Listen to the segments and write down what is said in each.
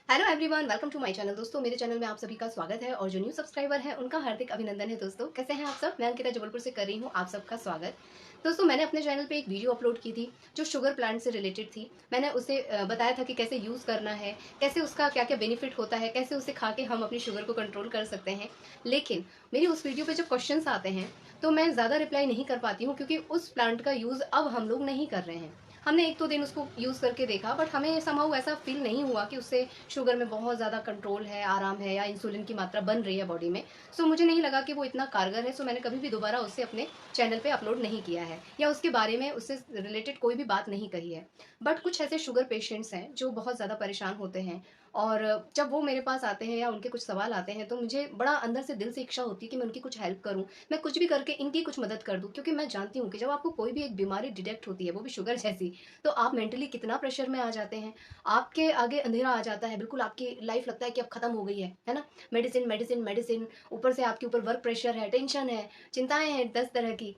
Hello everyone, welcome to my channel. दोस्तों, मेरे channel में आप सभी का स्वागत है और जो न्यू सब्सक्राइबर हैं उनका हार्दिक अभिनंदन है। दोस्तों, कैसे हैं आप सब? मैं अंकिता जबलपुर से कर रही हूँ आप सबका स्वागत। दोस्तों, मैंने अपने चैनल पे एक वीडियो अपलोड की थी जो शुगर प्लांट से रिलेटेड थी। मैंने उसे बताया था कि कैसे यूज़ करना है, कैसे उसका क्या क्या बेनिफिट होता है, कैसे उसे खा के हम अपनी शुगर को कंट्रोल कर सकते हैं। लेकिन मेरी उस वीडियो पे जब क्वेश्चंस आते हैं तो मैं ज़्यादा रिप्लाई नहीं कर पाती हूँ, क्योंकि उस प्लांट का यूज़ अब हम लोग नहीं कर रहे हैं। हमने एक दो दिन उसको यूज़ करके देखा, बट हमें समहाउ ऐसा फील नहीं हुआ कि उससे शुगर में बहुत ज़्यादा कंट्रोल है, आराम है, या इंसुलिन की मात्रा बन रही है बॉडी में। सो मुझे नहीं लगा कि वो इतना कारगर है। सो मैंने कभी भी दोबारा उससे अपने चैनल पे अपलोड नहीं किया है या उसके बारे में उससे रिलेटेड कोई भी बात नहीं कही है। बट कुछ ऐसे शुगर पेशेंट्स हैं जो बहुत ज़्यादा परेशान होते हैं, और जब वो मेरे पास आते हैं या उनके कुछ सवाल आते हैं तो मुझे बड़ा अंदर से दिल से इच्छा होती है कि मैं उनकी कुछ हेल्प करूं, मैं कुछ भी करके इनकी कुछ मदद कर दूं। क्योंकि मैं जानती हूँ कि जब आपको कोई भी एक बीमारी डिटेक्ट होती है, वो भी शुगर जैसी, तो आप मेंटली कितना प्रेशर में आ जाते हैं। आपके आगे अंधेरा आ जाता है, बिल्कुल आपकी लाइफ लगता है कि अब खत्म हो गई है ना। मेडिसिन मेडिसिन मेडिसिन, ऊपर से आपके ऊपर वर्क प्रेशर है, टेंशन है, चिंताएं हैं 10 तरह की।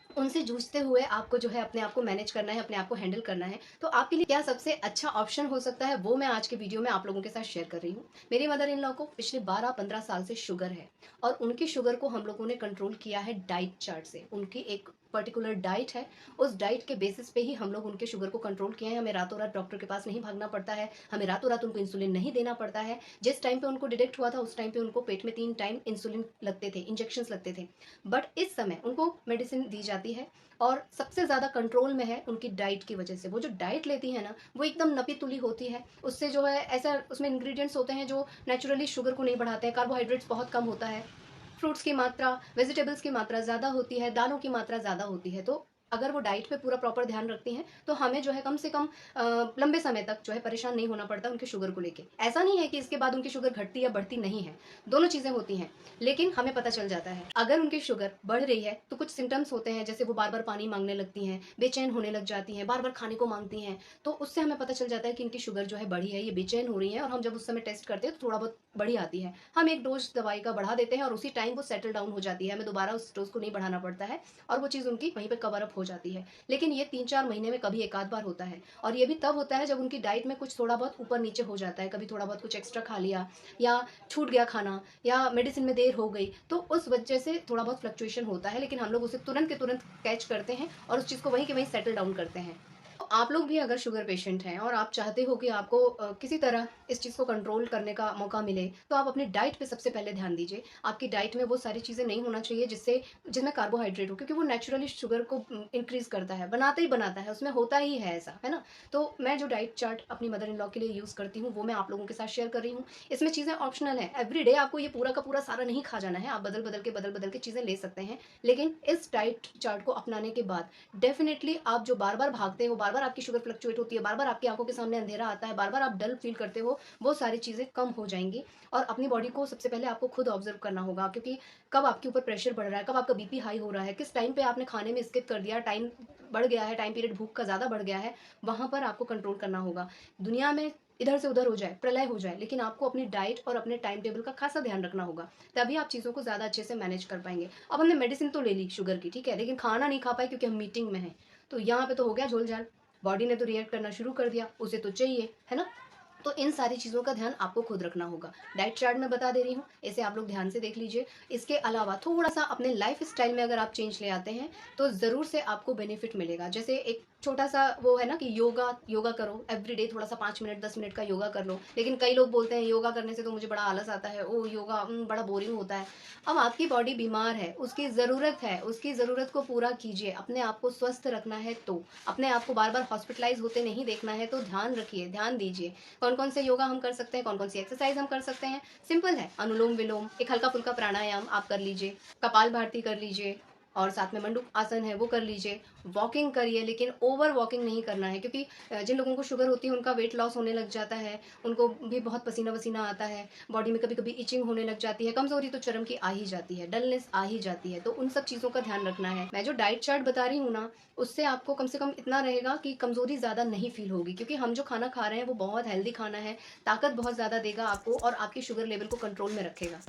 उनसे जूझते हुए आपको जो है अपने आप को मैनेज करना है, अपने आप को हैंडल करना है। तो आपके लिए क्या सबसे अच्छा ऑप्शन हो सकता है, वो मैं आज के वीडियो में आप लोगों के साथ शेयर कर रही हूँ। मेरी मदर इन लॉ को पिछले 12-15 साल से शुगर है, और उनकी शुगर को हम लोगों ने कंट्रोल किया है डाइट चार्ट से। उनकी एक पर्टिकुलर डाइट है, उस डाइट के बेसिस पे ही हम लोग उनके शुगर को कंट्रोल किए हैं। हमें रातों रात डॉक्टर के पास नहीं भागना पड़ता है, हमें रातों रात उनको इंसुलिन नहीं देना पड़ता है। जिस टाइम पे उनको डिटेक्ट हुआ था उस टाइम पे उनको पेट में 3 टाइम इंसुलिन लगते थे, इंजेक्शन लगते थे। बट इस समय उनको मेडिसिन दी जाती है, और सबसे ज़्यादा कंट्रोल में है उनकी डाइट की वजह से। वो जो डाइट लेती है ना, वो एकदम नपी तुली होती है। उससे जो है ऐसा उसमें इंग्रेडिएंट्स होते हैं जो नेचुरली शुगर को नहीं बढ़ाते हैं। कार्बोहाइड्रेट्स बहुत कम होता है, फ्रूट्स की मात्रा, वेजिटेबल्स की मात्रा ज़्यादा होती है, दालों की मात्रा ज़्यादा होती है। तो अगर वो डाइट पे पूरा प्रॉपर ध्यान रखती हैं तो हमें जो है कम से कम लंबे समय तक जो है परेशान नहीं होना पड़ता उनके शुगर को लेके। ऐसा नहीं है कि इसके बाद उनकी शुगर घटती या बढ़ती नहीं है, दोनों चीज़ें होती हैं। लेकिन हमें पता चल जाता है अगर उनकी शुगर बढ़ रही है तो कुछ सिम्टम्स होते हैं, जैसे वो बार बार पानी मांगने लगती हैं, बेचैन होने लग जाती हैं, बार बार खाने को मांगती हैं। तो उससे हमें पता चल जाता है कि इनकी शुगर जो है बढ़ी है, ये बेचैन हो रही है। और हम जब उस समय टेस्ट करते हैं तो थोड़ा बहुत बढ़ी आती है, हम एक डोज दवाई का बढ़ा देते हैं और उसी टाइम वो सेटल डाउन हो जाती है। हमें दोबारा उस डोज को नहीं बढ़ाना पड़ता है, और वो चीज़ उनकी वहीं पे कवर अप हो जाती है। लेकिन ये 3-4 महीने में कभी एक आध बार होता है, और ये भी तब होता है जब उनकी डाइट में कुछ थोड़ा बहुत ऊपर नीचे हो जाता है। कभी थोड़ा बहुत कुछ एक्स्ट्रा खा लिया, या छूट गया खाना, या मेडिसिन में देर हो गई, तो उस वजह से थोड़ा बहुत फ्लक्चुएशन होता है। लेकिन हम लोग उसे तुरंत के तुरंत कैच करते हैं और उस चीज़ को वहीं के वहीं सेटल डाउन करते हैं। तो आप लोग भी अगर शुगर पेशेंट हैं और आप चाहते हो कि आपको किसी तरह इस चीज़ को कंट्रोल करने का मौका मिले, तो आप अपनी डाइट पे सबसे पहले ध्यान दीजिए। आपकी डाइट में वो सारी चीज़ें नहीं होना चाहिए जिसमें कार्बोहाइड्रेट हो, क्योंकि वो नेचुरली शुगर को इंक्रीज करता है, बनाता ही बनाता है, उसमें होता ही है ऐसा, है ना। तो मैं जो डाइट चार्ट अपनी मदर इन लॉ के लिए यूज़ करती हूँ वो मैं आप लोगों के साथ शेयर कर रही हूँ। इसमें चीज़ें ऑप्शनल हैं, एवरी डे आपको ये पूरा का पूरा सारा नहीं खा जाना है, आप बदल बदल के चीज़ें ले सकते हैं। लेकिन इस डाइट चार्ट को अपनाने के बाद डेफिनेटली आप जो बार बार भागते हो, बार बार आपकी शुगर फ्लक्चुएट होती है, बार बार आपकी आंखों के सामने अंधेरा आता है, बार बार आप डल फील करते हो, वो सारी चीज़ें कम हो जाएंगी। और अपनी बॉडी को सबसे पहले आपको खुद ऑब्जर्व करना होगा, क्योंकि कब आपके ऊपर प्रेशर बढ़ रहा है, कब आपका बीपी हाई हो रहा है, किस टाइम पे आपने खाने में स्किप कर दिया, टाइम बढ़ गया है, टाइम पीरियड भूख का ज़्यादा बढ़ गया है, वहाँ पर आपको कंट्रोल करना होगा। दुनिया में इधर से उधर हो जाए, प्रलय हो जाए, लेकिन आपको अपनी डाइट और अपने टाइम टेबल का खासा ध्यान रखना होगा, तभी आप चीज़ों को ज़्यादा अच्छे से मैनेज कर पाएंगे। अब हमने मेडिसिन तो ले ली शुगर की, ठीक है, लेकिन खाना नहीं खा पाए क्योंकि हम मीटिंग में हैं, तो यहाँ पे तो हो गया झोल झाल। बॉडी ने तो रिएक्ट करना शुरू कर दिया, उसे तो चाहिए, है ना। तो इन सारी चीज़ों का ध्यान आपको खुद रखना होगा। डाइट चार्ट में बता दे रही हूँ, इसे आप लोग ध्यान से देख लीजिए। इसके अलावा थोड़ा सा अपने लाइफ स्टाइल में अगर आप चेंज ले आते हैं तो ज़रूर से आपको बेनिफिट मिलेगा। जैसे एक छोटा सा वो है ना कि योगा योगा करो एवरीडे, थोड़ा सा 5 मिनट 10 मिनट का योगा कर लो। लेकिन कई लोग बोलते हैं योगा करने से तो मुझे बड़ा आलस आता है, ओ योगा बड़ा बोरिंग होता है। अब आपकी बॉडी बीमार है, उसकी ज़रूरत है, उसकी ज़रूरत को पूरा कीजिए। अपने आप को स्वस्थ रखना है तो अपने आप को बार बार हॉस्पिटलाइज होते नहीं देखना है, तो ध्यान रखिए, ध्यान दीजिए। कौन कौन से योगा हम कर सकते हैं, कौन कौन सी एक्सरसाइज हम कर सकते हैं। सिंपल है, अनुलोम विलोम, एक हल्का फुल्का प्राणायाम आप कर लीजिए, कपाल भारती कर लीजिए, और साथ में मंडूक आसन है वो कर लीजिए। वॉकिंग करिए, लेकिन ओवर वॉकिंग नहीं करना है, क्योंकि जिन लोगों को शुगर होती है उनका वेट लॉस होने लग जाता है, उनको भी बहुत पसीना वसीना आता है, बॉडी में कभी कभी इचिंग होने लग जाती है, कमजोरी तो चरम की आ ही जाती है, डलनेस आ ही जाती है। तो उन सब चीज़ों का ध्यान रखना है। मैं जो डाइट चार्ट बता रही हूँ ना, उससे आपको कम से कम इतना रहेगा कि कमजोरी ज़्यादा नहीं फील होगी, क्योंकि हम जो खाना खा रहे हैं वो बहुत हेल्दी खाना है, ताकत बहुत ज़्यादा देगा आपको और आपकी शुगर लेवल को कंट्रोल में रखेगा।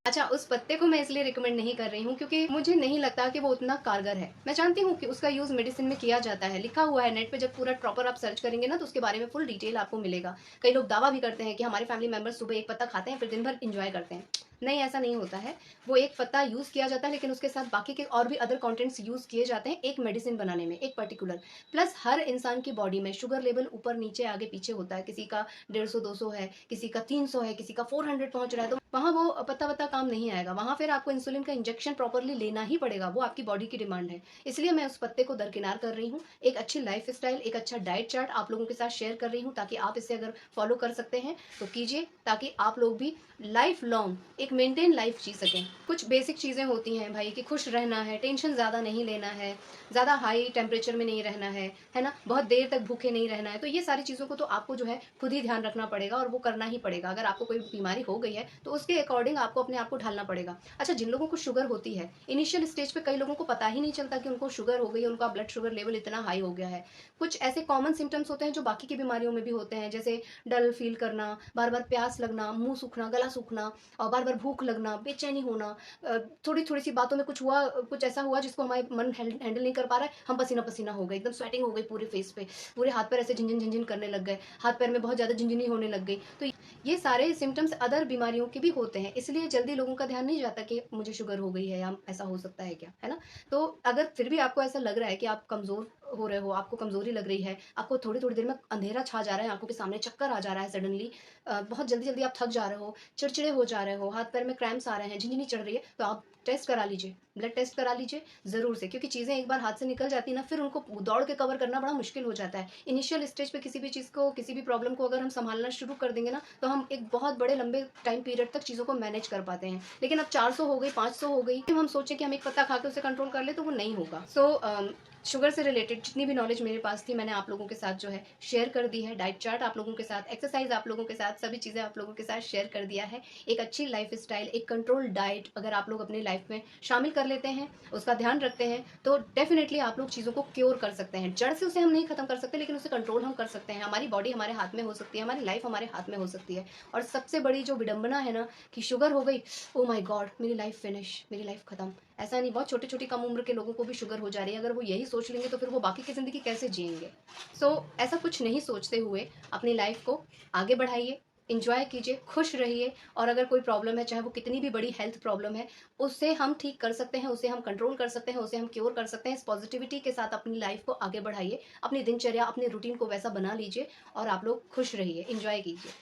अच्छा, उस पत्ते को मैं इसलिए रिकमेंड नहीं कर रही हूँ क्योंकि मुझे नहीं लगता कि वो उतना कारगर है। मैं जानती हूँ कि उसका यूज़ मेडिसिन में किया जाता है, लिखा हुआ है नेट पे, जब पूरा प्रॉपर आप सर्च करेंगे ना तो उसके बारे में फुल डिटेल आपको मिलेगा। कई लोग दावा भी करते हैं कि हमारे फैमिली मेंबर्स सुबह एक पत्ता खाते हैं फिर दिन भर एंजॉय करते हैं। नहीं, ऐसा नहीं होता है। वो एक पत्ता यूज़ किया जाता है लेकिन उसके साथ बाकी के और भी अदर कंटेंट्स यूज़ किए जाते हैं एक मेडिसिन बनाने में, एक पर्टिकुलर। प्लस हर इंसान की बॉडी में शुगर लेवल ऊपर नीचे आगे पीछे होता है। किसी का 150-200 है, किसी का 300 है, किसी का 400 पहुंच रहा है, तो वहाँ वो पत्ता वत्ता काम नहीं आएगा। वहाँ फिर आपको इंसुलिन का इंजेक्शन प्रॉपरली लेना ही पड़ेगा, वो आपकी बॉडी की डिमांड है। इसलिए मैं उस पत्ते को दरकिनार कर रही हूँ। एक अच्छी लाइफ स्टाइल, एक अच्छा डाइट चार्ट आप लोगों के साथ शेयर कर रही हूँ, ताकि आप इसे अगर फॉलो कर सकते हैं तो कीजिए, ताकि आप लोग भी लाइफ लॉन्ग एक मेंटेन लाइफ जी सकें। कुछ बेसिक चीज़ें होती हैं भाई कि खुश रहना है, टेंशन ज़्यादा नहीं लेना है, ज़्यादा हाई टेम्परेचर में नहीं रहना है ना, बहुत देर तक भूखे नहीं रहना है। तो ये सारी चीज़ों को तो आपको जो है खुद ही ध्यान रखना पड़ेगा और वो करना ही पड़ेगा। अगर आपको कोई बीमारी हो गई है तो उसके अकॉर्डिंग आपको अपने आप को ढालना पड़ेगा। अच्छा, जिन लोगों को शुगर होती है, इनिशियल स्टेज पे कई लोगों को पता ही नहीं चलता कि उनको शुगर हो गई है, उनका ब्लड शुगर लेवल इतना हाई हो गया है। कुछ ऐसे कॉमन सिम्टम्स होते हैं जो बाकी की बीमारियों में भी होते हैं, जैसे डल फील करना, बार बार प्यास लगना, मुंह सूखना, गला सूखना, और बार बार भूख लगना, बेचैनी होना, थोड़ी थोड़ी सी बातों में कुछ हुआ, कुछ ऐसा हुआ जिसको हमारे मन हैंडल नहीं कर पा रहा है, हम पसीना पसीना हो गए, एकदम स्वेटिंग हो गई पूरे फेस पे, पूरे हाथ पैर ऐसे झिनझिन झिनझिन करने लग गए, हाथ पैर में बहुत ज़्यादा झिनझिनी होने लग गई। तो ये सारे सिम्टम्स अदर बीमारियों के भी होते हैं, इसलिए जल्दी लोगों का ध्यान नहीं जाता कि मुझे शुगर हो गई है या ऐसा हो सकता है क्या, है ना। तो अगर फिर भी आपको ऐसा लग रहा है कि आप कमज़ोर हो रहे हो, आपको कमज़ोरी लग रही है, आपको थोड़ी थोड़ी देर में अंधेरा छा जा रहा है, आंखों के सामने चक्कर आ जा रहा है सडनली, बहुत जल्दी जल्दी आप थक जा रहे हो, चिड़चिड़े हो जा रहे हो, हाथ पैर में क्रैम्प्स आ रहे हैं, झिनझिनी चढ़ रही है, तो आप टेस्ट करा लीजिए, ब्लड टेस्ट करा लीजिए ज़रूर से, क्योंकि चीज़ें एक बार हाथ से निकल जाती है ना, फिर उनको दौड़ के कवर करना बड़ा मुश्किल हो जाता है। इनिशियल स्टेज पे किसी भी चीज़ को, किसी भी प्रॉब्लम को अगर हम संभालना शुरू कर देंगे ना, तो हम एक बहुत बड़े लंबे टाइम पीरियड तक चीज़ों को मैनेज कर पाते हैं। लेकिन अब 400 हो गई, 500 हो गई, हम सोचें कि हम एक पत्ता खा के उसे कंट्रोल कर ले, तो वो नहीं होगा। शुगर से रिलेटेड जितनी भी नॉलेज मेरे पास थी, मैंने आप लोगों के साथ जो है शेयर कर दी है। डाइट चार्ट आप लोगों के साथ, एक्सरसाइज आप लोगों के साथ, सभी चीज़ें आप लोगों के साथ शेयर कर दिया है। एक अच्छी लाइफ स्टाइल, एक कंट्रोल डाइट अगर आप लोग अपनी लाइफ में शामिल कर लेते हैं, उसका ध्यान रखते हैं, तो डेफिनेटली आप लोग चीज़ों को क्योर कर सकते हैं। जड़ से उसे हम नहीं खत्म कर सकते, लेकिन उसे कंट्रोल हम कर सकते हैं। हमारी बॉडी हमारे हाथ में हो सकती है, हमारी लाइफ हमारे हाथ में हो सकती है। और सबसे बड़ी जो विडंबना है ना कि शुगर हो गई, ओ माई गॉड, मेरी लाइफ फिनिश, मेरी लाइफ खत्म। ऐसा नहीं, बहुत छोटी छोटी कम उम्र के लोगों को भी शुगर हो जा रही है। अगर वो यही सोच लेंगे तो फिर वो बाकी की ज़िंदगी कैसे जिएंगे। ऐसा कुछ नहीं सोचते हुए अपनी लाइफ को आगे बढ़ाइए, इंजॉय कीजिए, खुश रहिए। और अगर कोई प्रॉब्लम है, चाहे वो कितनी भी बड़ी हेल्थ प्रॉब्लम है, उसे हम ठीक कर सकते हैं, उसे हम कंट्रोल कर सकते हैं, उसे हम क्योर कर सकते हैं। इस पॉजिटिविटी के साथ अपनी लाइफ को आगे बढ़ाइए, अपनी दिनचर्या, अपने रूटीन को वैसा बना लीजिए और आप लोग खुश रहिए, इंजॉय कीजिए।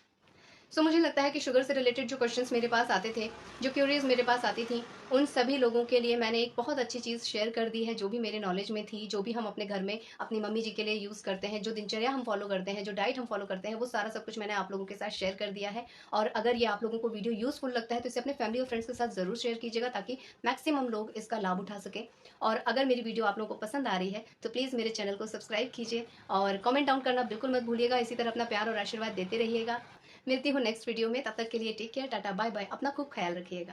मुझे लगता है कि शुगर से रिलेटेड जो क्वेश्चंस मेरे पास आते थे, जो क्यूरीज मेरे पास आती थी, उन सभी लोगों के लिए मैंने एक बहुत अच्छी चीज़ शेयर कर दी है, जो भी मेरे नॉलेज में थी, जो भी हम अपने घर में अपनी मम्मी जी के लिए यूज़ करते हैं, जो दिनचर्या हम फॉलो करते हैं, जो डाइट हम फॉलो करते हैं, वो सारा सब कुछ मैंने आप लोगों के साथ शेयर कर दिया है। और अगर ये आप लोगों को वीडियो यूज़फुल लगता है तो इसे अपने फैमिली और फ्रेंड्स के साथ ज़रूर शेयर कीजिएगा, ताकि मैक्सिमम लोग इसका लाभ उठा सकें। और अगर मेरी वीडियो आप लोगों को पसंद आ रही है तो प्लीज़ मेरे चैनल को सब्सक्राइब कीजिए और कमेंट डाउन करना बिल्कुल मत भूलिएगा। इसी तरह अपना प्यार और आशीर्वाद देते रहिएगा। मिलती हूँ नेक्स्ट वीडियो में, तब तक के लिए take care, tata bye bye, अपना खूब ख्याल रखिएगा।